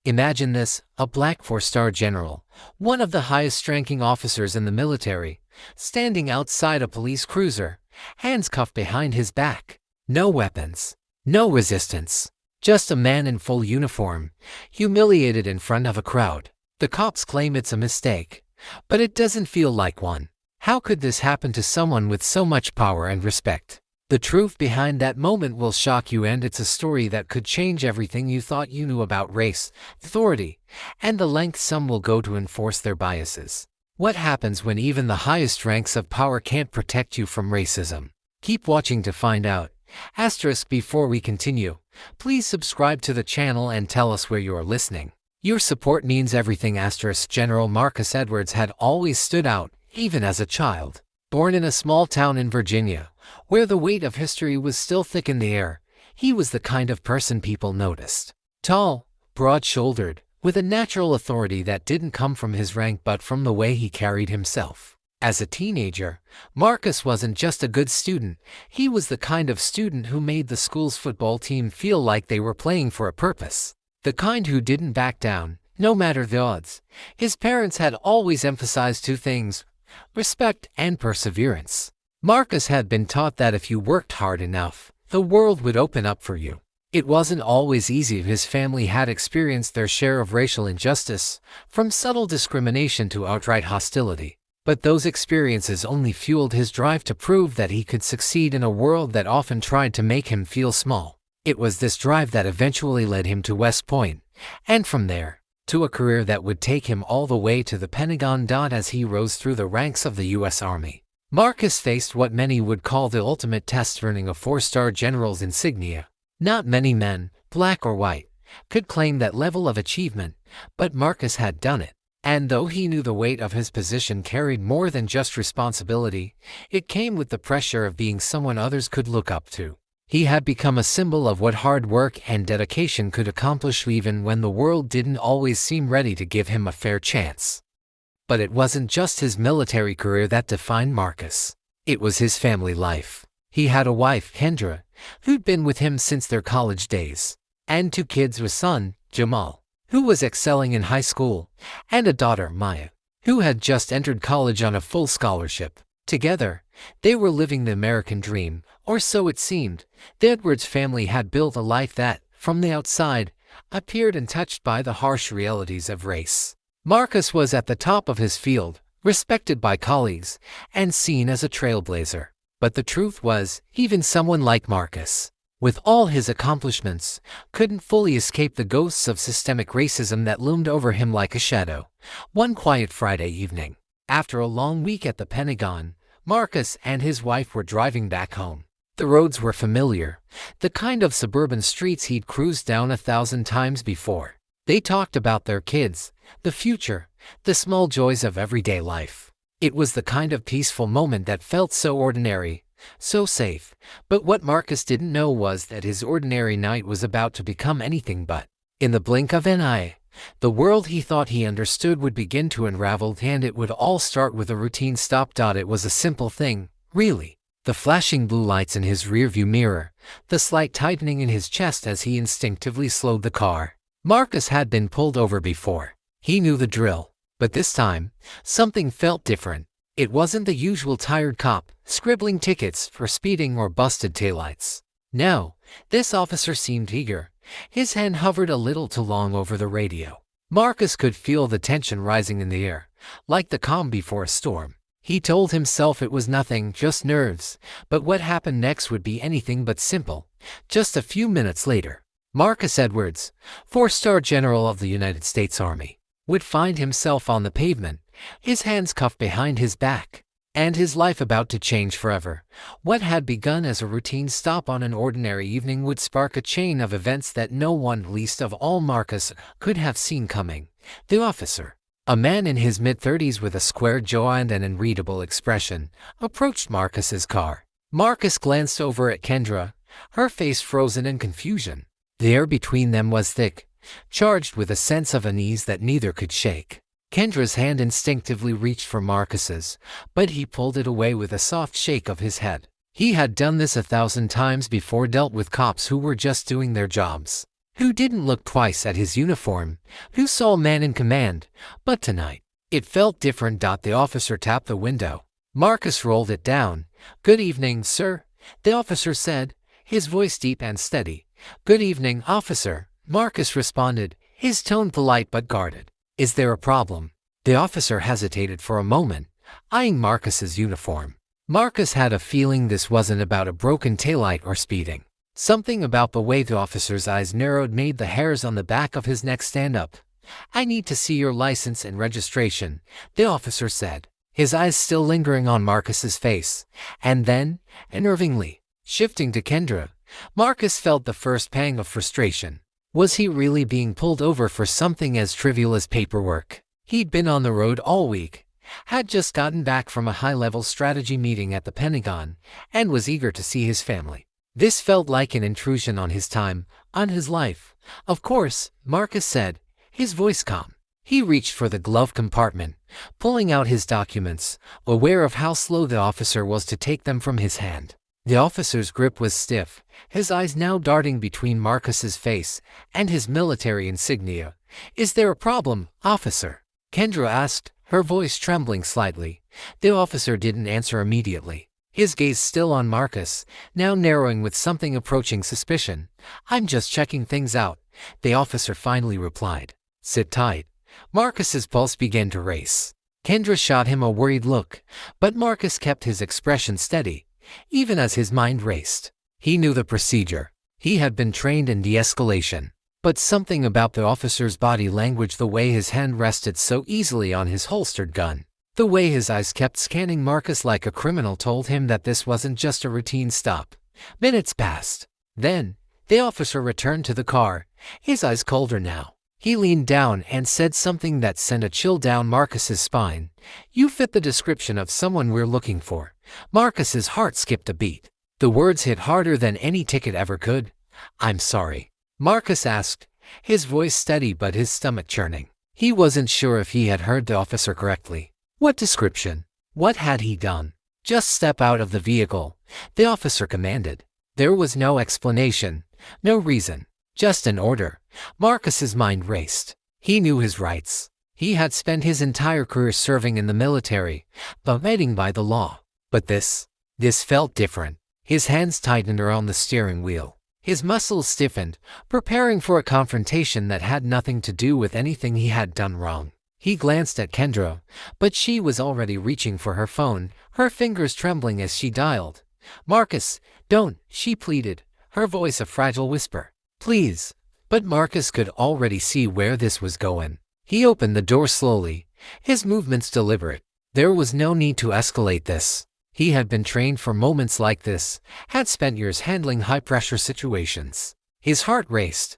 Imagine this, a black four-star general, one of the highest-ranking officers in the military, standing outside a police cruiser, hands cuffed behind his back. No weapons, no resistance, just a man in full uniform, humiliated in front of a crowd. The cops claim it's a mistake, but it doesn't feel like one. How could this happen to someone with so much power and respect? The truth behind that moment will shock you, and it's a story that could change everything you thought you knew about race, authority, and the length some will go to enforce their biases. What happens when even the highest ranks of power can't protect you from racism? Keep watching to find out. Before we continue, please subscribe to the channel and tell us where you are listening. Your support means everything. General Marcus Edwards had always stood out, even as a child. Born in a small town in Virginia, where the weight of history was still thick in the air, he was the kind of person people noticed. Tall, broad-shouldered, with a natural authority that didn't come from his rank but from the way he carried himself. As a teenager, Marcus wasn't just a good student, he was the kind of student who made the school's football team feel like they were playing for a purpose. The kind who didn't back down, no matter the odds. His parents had always emphasized two things: respect and perseverance. Marcus had been taught that if you worked hard enough, the world would open up for you. It wasn't always easy. His family had experienced their share of racial injustice, from subtle discrimination to outright hostility. But those experiences only fueled his drive to prove that he could succeed in a world that often tried to make him feel small. It was this drive that eventually led him to West Point, and from there, to a career that would take him all the way to the Pentagon. As he rose through the ranks of the U.S. Army, Marcus faced what many would call the ultimate test, earning a four-star general's insignia. Not many men, black or white, could claim that level of achievement, but Marcus had done it. And though he knew the weight of his position carried more than just responsibility, it came with the pressure of being someone others could look up to. He had become a symbol of what hard work and dedication could accomplish, even when the world didn't always seem ready to give him a fair chance. But it wasn't just his military career that defined Marcus. It was his family life. He had a wife, Kendra, who'd been with him since their college days, and two kids: a son, Jamal, who was excelling in high school, and a daughter, Maya, who had just entered college on a full scholarship. Together, they were living the American dream, or so it seemed. The Edwards family had built a life that, from the outside, appeared untouched by the harsh realities of race. Marcus was at the top of his field, respected by colleagues, and seen as a trailblazer. But the truth was, even someone like Marcus, with all his accomplishments, couldn't fully escape the ghosts of systemic racism that loomed over him like a shadow. One quiet Friday evening, after a long week at the Pentagon, Marcus and his wife were driving back home. The roads were familiar, the kind of suburban streets he'd cruised down 1,000 times before. They talked about their kids, the future, the small joys of everyday life. It was the kind of peaceful moment that felt so ordinary, so safe. But what Marcus didn't know was that his ordinary night was about to become anything but. In the blink of an eye, the world he thought he understood would begin to unravel, and it would all start with a routine stop. It was a simple thing, really. The flashing blue lights in his rearview mirror, the slight tightening in his chest as he instinctively slowed the car. Marcus had been pulled over before. He knew the drill. But this time, something felt different. It wasn't the usual tired cop, scribbling tickets for speeding or busted taillights. No, this officer seemed eager. His hand hovered a little too long over the radio. Marcus could feel the tension rising in the air, like the calm before a storm. He told himself it was nothing, just nerves, but what happened next would be anything but simple. Just a few minutes later, Marcus Edwards, four-star general of the United States Army, would find himself on the pavement, his hands cuffed behind his back, and his life about to change forever. What had begun as a routine stop on an ordinary evening would spark a chain of events that no one, least of all Marcus, could have seen coming. The officer, a man in his mid-30s with a square jaw and an unreadable expression, approached Marcus's car. Marcus glanced over at Kendra, her face frozen in confusion. The air between them was thick, charged with a sense of unease that neither could shake. Kendra's hand instinctively reached for Marcus's, but he pulled it away with a soft shake of his head. He had done this 1,000 times before, dealt with cops who were just doing their jobs. who didn't look twice at his uniform, who saw a man in command, but tonight, it felt different. The officer tapped the window. Marcus rolled it down. "Good evening, sir," the officer said, his voice deep and steady. "Good evening, officer," Marcus responded, his tone polite but guarded. "Is there a problem?" The officer hesitated for a moment, eyeing Marcus's uniform. Marcus had a feeling this wasn't about a broken taillight or speeding. Something about the way the officer's eyes narrowed made the hairs on the back of his neck stand up. "I need to see your license and registration," the officer said, his eyes still lingering on Marcus's face. And then, unnervingly, shifting to Kendra, Marcus felt the first pang of frustration. Was he really being pulled over for something as trivial as paperwork? He'd been on the road all week, had just gotten back from a high-level strategy meeting at the Pentagon, and was eager to see his family. This felt like an intrusion on his time, on his life. "Of course," Marcus said, his voice calm. He reached for the glove compartment, pulling out his documents, aware of how slow the officer was to take them from his hand. The officer's grip was stiff, his eyes now darting between Marcus's face and his military insignia. "Is there a problem, officer?" Kendra asked, her voice trembling slightly. The officer didn't answer immediately, his gaze still on Marcus, now narrowing with something approaching suspicion. "I'm just checking things out," the officer finally replied. "Sit tight." Marcus's pulse began to race. Kendra shot him a worried look, but Marcus kept his expression steady, even as his mind raced. He knew the procedure. He had been trained in de-escalation. But something about the officer's body language, the way his hand rested so easily on his holstered gun, the way his eyes kept scanning Marcus like a criminal, told him that this wasn't just a routine stop. Minutes passed. Then, the officer returned to the car, his eyes colder now. He leaned down and said something that sent a chill down Marcus's spine. "You fit the description of someone we're looking for." Marcus's heart skipped a beat. The words hit harder than any ticket ever could. "I'm sorry," Marcus asked, his voice steady but his stomach churning. He wasn't sure if he had heard the officer correctly. What description? What had he done? "Just step out of the vehicle," the officer commanded. There was no explanation, no reason, just an order. Marcus's mind raced. He knew his rights. He had spent his entire career serving in the military, abiding by the law. But this felt different. His hands tightened around the steering wheel. His muscles stiffened, preparing for a confrontation that had nothing to do with anything he had done wrong. He glanced at Kendra, but she was already reaching for her phone, her fingers trembling as she dialed. "Marcus, don't," she pleaded, her voice a fragile whisper. "Please." But Marcus could already see where this was going. He opened the door slowly, his movements deliberate. There was no need to escalate this. He had been trained for moments like this, had spent years handling high-pressure situations. His heart raced,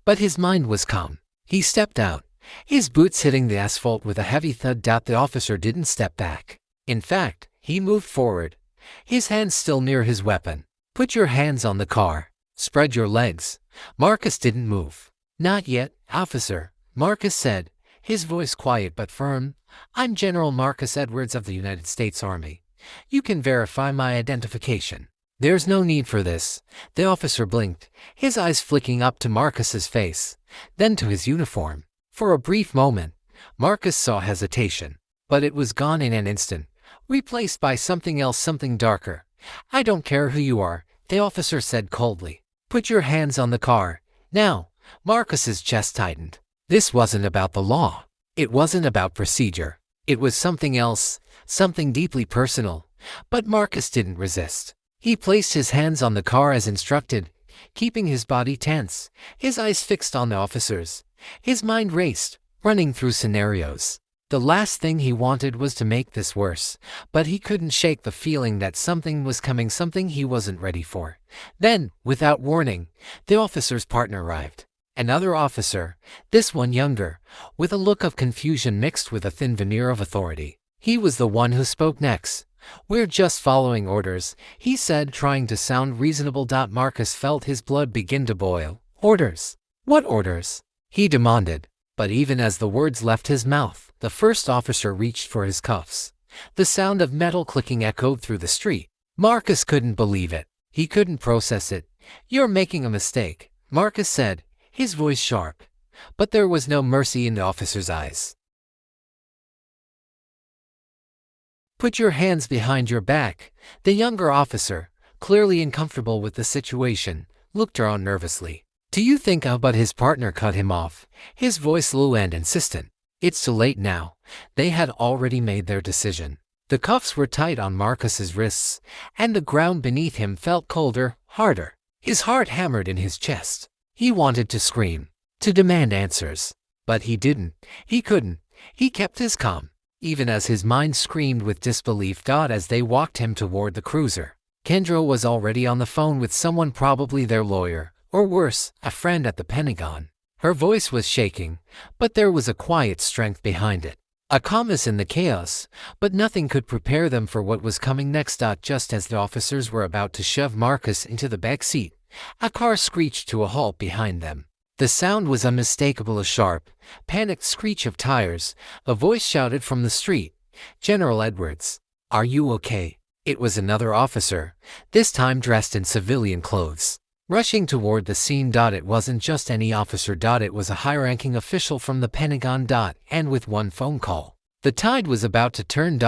but his mind was calm. He stepped out, his boots hitting the asphalt with a heavy thud. The officer didn't step back. In fact, he moved forward, his hands still near his weapon. "Put your hands on the car. Spread your legs." Marcus didn't move. "Not yet, officer," Marcus said, his voice quiet but firm. "I'm General Marcus Edwards of the United States Army. You can verify my identification." "There's no need for this." The officer blinked, his eyes flicking up to Marcus's face, then to his uniform. For a brief moment, Marcus saw hesitation, but it was gone in an instant, replaced by something else, something darker. "I don't care who you are," the officer said coldly. "Put your hands on the car. Now." Marcus's chest tightened. This wasn't about the law. It wasn't about procedure. It was something else, something deeply personal. But Marcus didn't resist. He placed his hands on the car as instructed, keeping his body tense, his eyes fixed on the officers. His mind raced, running through scenarios. The last thing he wanted was to make this worse, but he couldn't shake the feeling that something was coming, something he wasn't ready for. Then, without warning, the officer's partner arrived. Another officer, this one younger, with a look of confusion mixed with a thin veneer of authority. He was the one who spoke next. "We're just following orders," he said, trying to sound reasonable. Marcus felt his blood begin to boil. "Orders? What orders?" he demanded. But even as the words left his mouth, the first officer reached for his cuffs. The sound of metal clicking echoed through the street. Marcus couldn't believe it. He couldn't process it. "You're making a mistake," Marcus said, his voice sharp. But there was no mercy in the officer's eyes. "Put your hands behind your back." The younger officer, clearly uncomfortable with the situation, looked around nervously. "Do you think but his partner cut him off?" His voice low and insistent. It's too late now. They had already made their decision. The cuffs were tight on Marcus's wrists, and the ground beneath him felt colder, harder. His heart hammered in his chest. He wanted to scream, to demand answers. But he didn't. He couldn't. He kept his calm, even as his mind screamed with disbelief. As they walked him toward the cruiser, Kendra was already on the phone with someone, probably their lawyer, or worse, a friend at the Pentagon. Her voice was shaking, but there was a quiet strength behind it. A calmness in the chaos, but nothing could prepare them for what was coming next. Just as the officers were about to shove Marcus into the back seat, a car screeched to a halt behind them. The sound was unmistakable, a sharp, panicked screech of tires. A voice shouted from the street, "General Edwards, are you okay?" It was another officer, this time dressed in civilian clothes, rushing toward the scene. It wasn't just any officer. It was a high-ranking official from the Pentagon. And with one phone call, the tide was about to turn.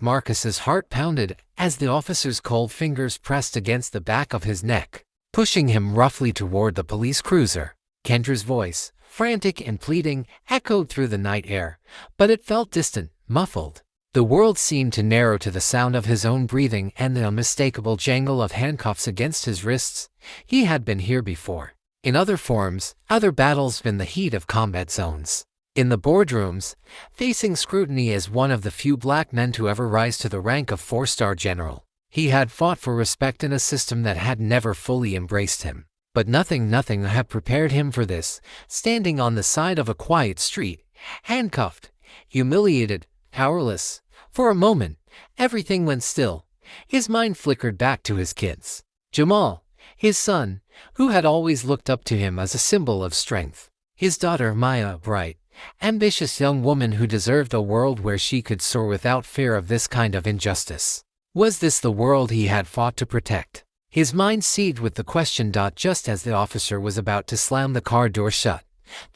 Marcus's heart pounded as the officer's cold fingers pressed against the back of his neck, pushing him roughly toward the police cruiser. Kendra's voice, frantic and pleading, echoed through the night air, but it felt distant, muffled. The world seemed to narrow to the sound of his own breathing and the unmistakable jangle of handcuffs against his wrists. He had been here before, in other forms, other battles, in the heat of combat zones, in the boardrooms, facing scrutiny as one of the few black men to ever rise to the rank of 4-star general. He had fought for respect in a system that had never fully embraced him. But nothing had prepared him for this, standing on the side of a quiet street, handcuffed, humiliated, powerless. For a moment, everything went still. His mind flickered back to his kids. Jamal, his son, who had always looked up to him as a symbol of strength. His daughter Maya, a bright, ambitious young woman who deserved a world where she could soar without fear of this kind of injustice. Was this the world he had fought to protect? His mind seethed with the question. Just as the officer was about to slam the car door shut,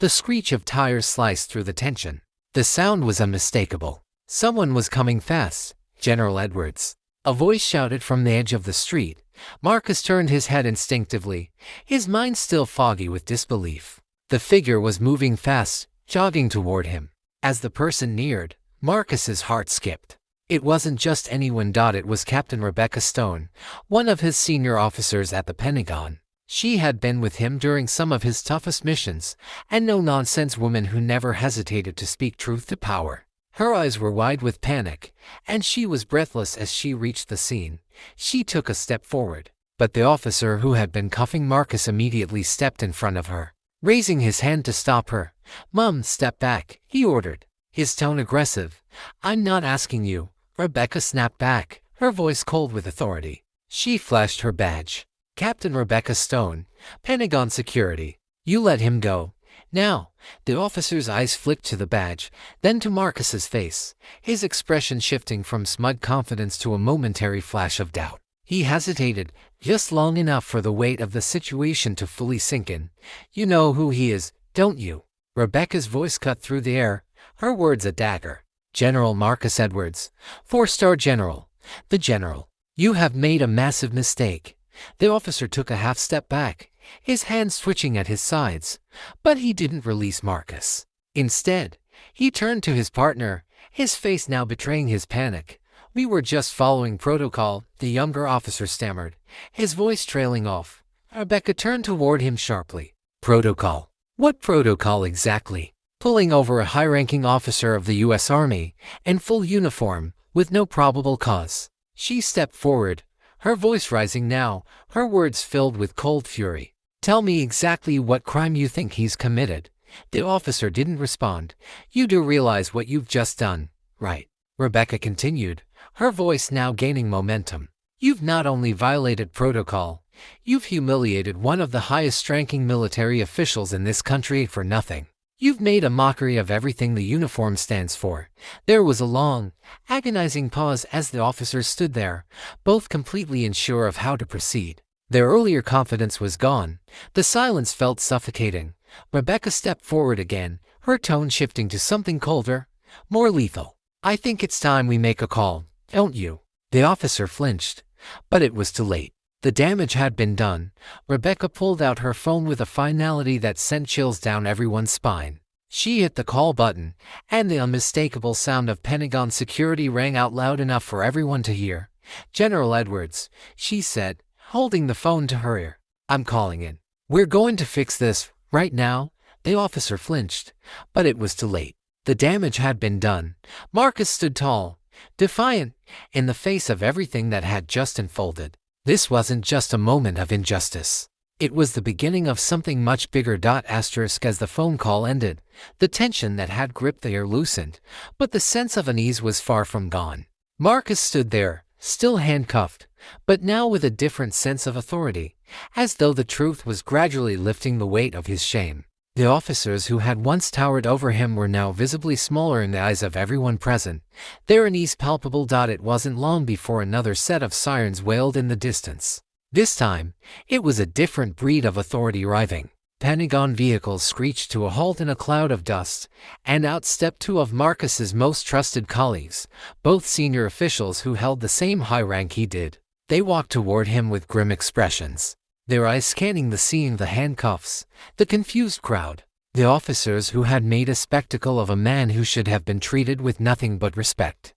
the screech of tires sliced through the tension. The sound was unmistakable. Someone was coming fast. "General Edwards," a voice shouted from the edge of the street. Marcus turned his head instinctively, his mind still foggy with disbelief. The figure was moving fast, jogging toward him. As the person neared, Marcus's heart skipped. It wasn't just anyone. It was Captain Rebecca Stone, one of his senior officers at the Pentagon. She had been with him during some of his toughest missions, and no-nonsense woman who never hesitated to speak truth to power. Her eyes were wide with panic, and she was breathless as she reached the scene. She took a step forward, but the officer who had been cuffing Marcus immediately stepped in front of her, raising his hand to stop her. "Mom, step back," he ordered, his tone aggressive. "I'm not asking you." Rebecca snapped back, her voice cold with authority. She flashed her badge. "Captain Rebecca Stone, Pentagon Security. You let him go. Now." The officer's eyes flicked to the badge, then to Marcus's face, his expression shifting from smug confidence to a momentary flash of doubt. He hesitated, just long enough for the weight of the situation to fully sink in. "You know who he is, don't you?" Rebecca's voice cut through the air, her words a dagger. "General Marcus Edwards, 4-star general. The general. You have made a massive mistake." The officer took a half step back, his hands twitching at his sides, but he didn't release Marcus. Instead, he turned to his partner, his face now betraying his panic. "We were just following protocol," the younger officer stammered, his voice trailing off. Rebecca turned toward him sharply. "Protocol? What protocol exactly?" Pulling over a high-ranking officer of the U.S. Army, in full uniform, with no probable cause. She stepped forward, her voice rising now, her words filled with cold fury. "Tell me exactly what crime you think he's committed." The officer didn't respond. "You do realize what you've just done, right?" Rebecca continued, her voice now gaining momentum. "You've not only violated protocol, you've humiliated one of the highest-ranking military officials in this country for nothing. You've made a mockery of everything the uniform stands for." There was a long, agonizing pause as the officers stood there, both completely unsure of how to proceed. Their earlier confidence was gone. The silence felt suffocating. Rebecca stepped forward again, her tone shifting to something colder, more lethal. "I think it's time we make a call, don't you?" The officer flinched, but it was too late. The damage had been done. Rebecca pulled out her phone with a finality that sent chills down everyone's spine. She hit the call button, and the unmistakable sound of Pentagon security rang out loud enough for everyone to hear. "General Edwards," she said, holding the phone to her ear. "I'm calling in. We're going to fix this, right now." The officer flinched, but it was too late. The damage had been done. Marcus stood tall, defiant, in the face of everything that had just unfolded. This wasn't just a moment of injustice. It was the beginning of something much bigger. As the phone call ended, the tension that had gripped the air loosened, but the sense of unease was far from gone. Marcus stood there, still handcuffed, but now with a different sense of authority, as though the truth was gradually lifting the weight of his shame. The officers who had once towered over him were now visibly smaller in the eyes of everyone present, their unease palpable. It wasn't long before another set of sirens wailed in the distance. This time, it was a different breed of authority arriving. Pentagon vehicles screeched to a halt in a cloud of dust, and out stepped two of Marcus's most trusted colleagues, both senior officials who held the same high rank he did. They walked toward him with grim expressions, their eyes scanning the scene, the handcuffs, the confused crowd, the officers who had made a spectacle of a man who should have been treated with nothing but respect.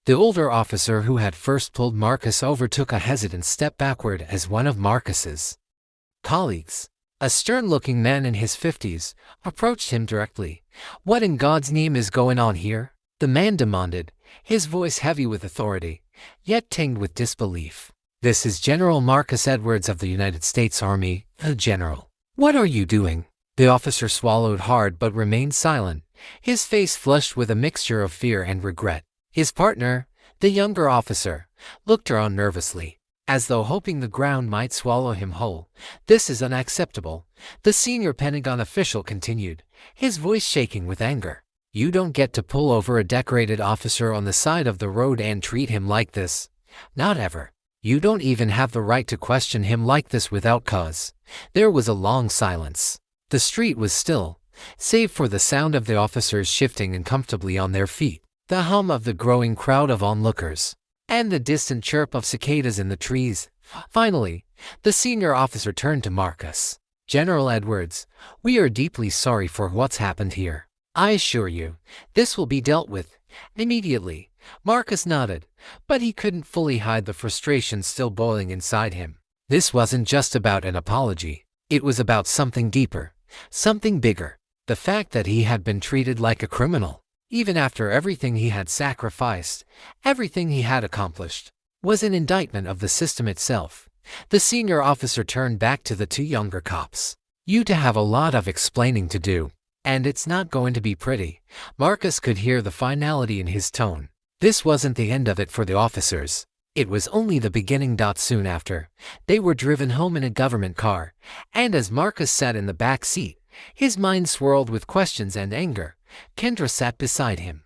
The older officer who had first pulled Marcus over took a hesitant step backward as one of Marcus's colleagues, a stern-looking man in his 50s, approached him directly. "What in God's name is going on here?" the man demanded, his voice heavy with authority, yet tinged with disbelief. "This is General Marcus Edwards of the United States Army, General. What are you doing?" The officer swallowed hard but remained silent, his face flushed with a mixture of fear and regret. His partner, the younger officer, looked around nervously, as though hoping the ground might swallow him whole. "This is unacceptable," the senior Pentagon official continued, his voice shaking with anger. "You don't get to pull over a decorated officer on the side of the road and treat him like this. Not ever. You don't even have the right to question him like this without cause." There was a long silence. The street was still, save for the sound of the officers shifting uncomfortably on their feet, the hum of the growing crowd of onlookers, and the distant chirp of cicadas in the trees. Finally, the senior officer turned to Marcus. "General Edwards, we are deeply sorry for what's happened here. I assure you, this will be dealt with immediately." Marcus nodded, but he couldn't fully hide the frustration still boiling inside him. This wasn't just about an apology. It was about something deeper, something bigger. The fact that he had been treated like a criminal, even after everything he had sacrificed, everything he had accomplished, was an indictment of the system itself. The senior officer turned back to the two younger cops. "You two have a lot of explaining to do, and it's not going to be pretty." Marcus could hear the finality in his tone. This wasn't the end of it for the officers. It was only the beginning. Soon after, they were driven home in a government car, and as Marcus sat in the back seat, his mind swirled with questions and anger, Kendra sat beside him,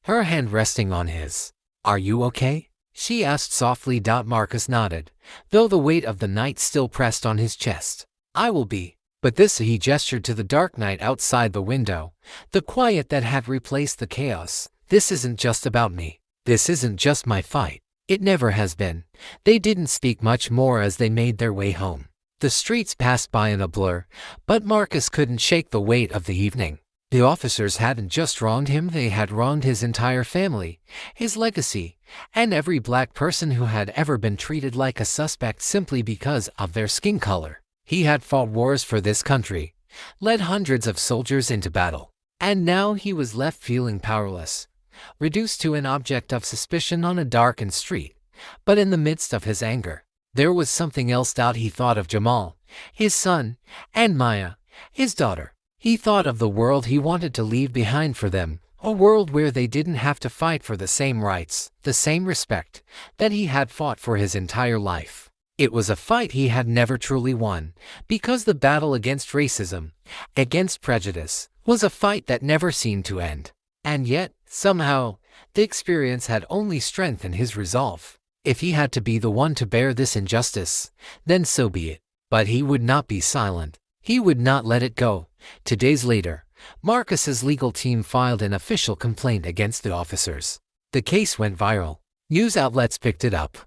her hand resting on his. "Are you okay?" she asked softly. Marcus nodded, though the weight of the night still pressed on his chest. "I will be. But this," he gestured to the dark night outside the window, the quiet that had replaced the chaos. "This isn't just about me. This isn't just my fight. It never has been." They didn't speak much more as they made their way home. The streets passed by in a blur, but Marcus couldn't shake the weight of the evening. The officers hadn't just wronged him, they had wronged his entire family, his legacy, and every black person who had ever been treated like a suspect simply because of their skin color. He had fought wars for this country, led hundreds of soldiers into battle, and now he was left feeling powerless, reduced to an object of suspicion on a darkened street. But in the midst of his anger, there was something else. He thought of Jamal, his son, and Maya, his daughter. He thought of the world he wanted to leave behind for them, a world where they didn't have to fight for the same rights, the same respect, that he had fought for his entire life. It was a fight he had never truly won, because the battle against racism, against prejudice, was a fight that never seemed to end. And yet, somehow, the experience had only strengthened his resolve. If he had to be the one to bear this injustice, then so be it. But he would not be silent. He would not let it go. 2 days later, Marcus's legal team filed an official complaint against the officers. The case went viral. News outlets picked it up.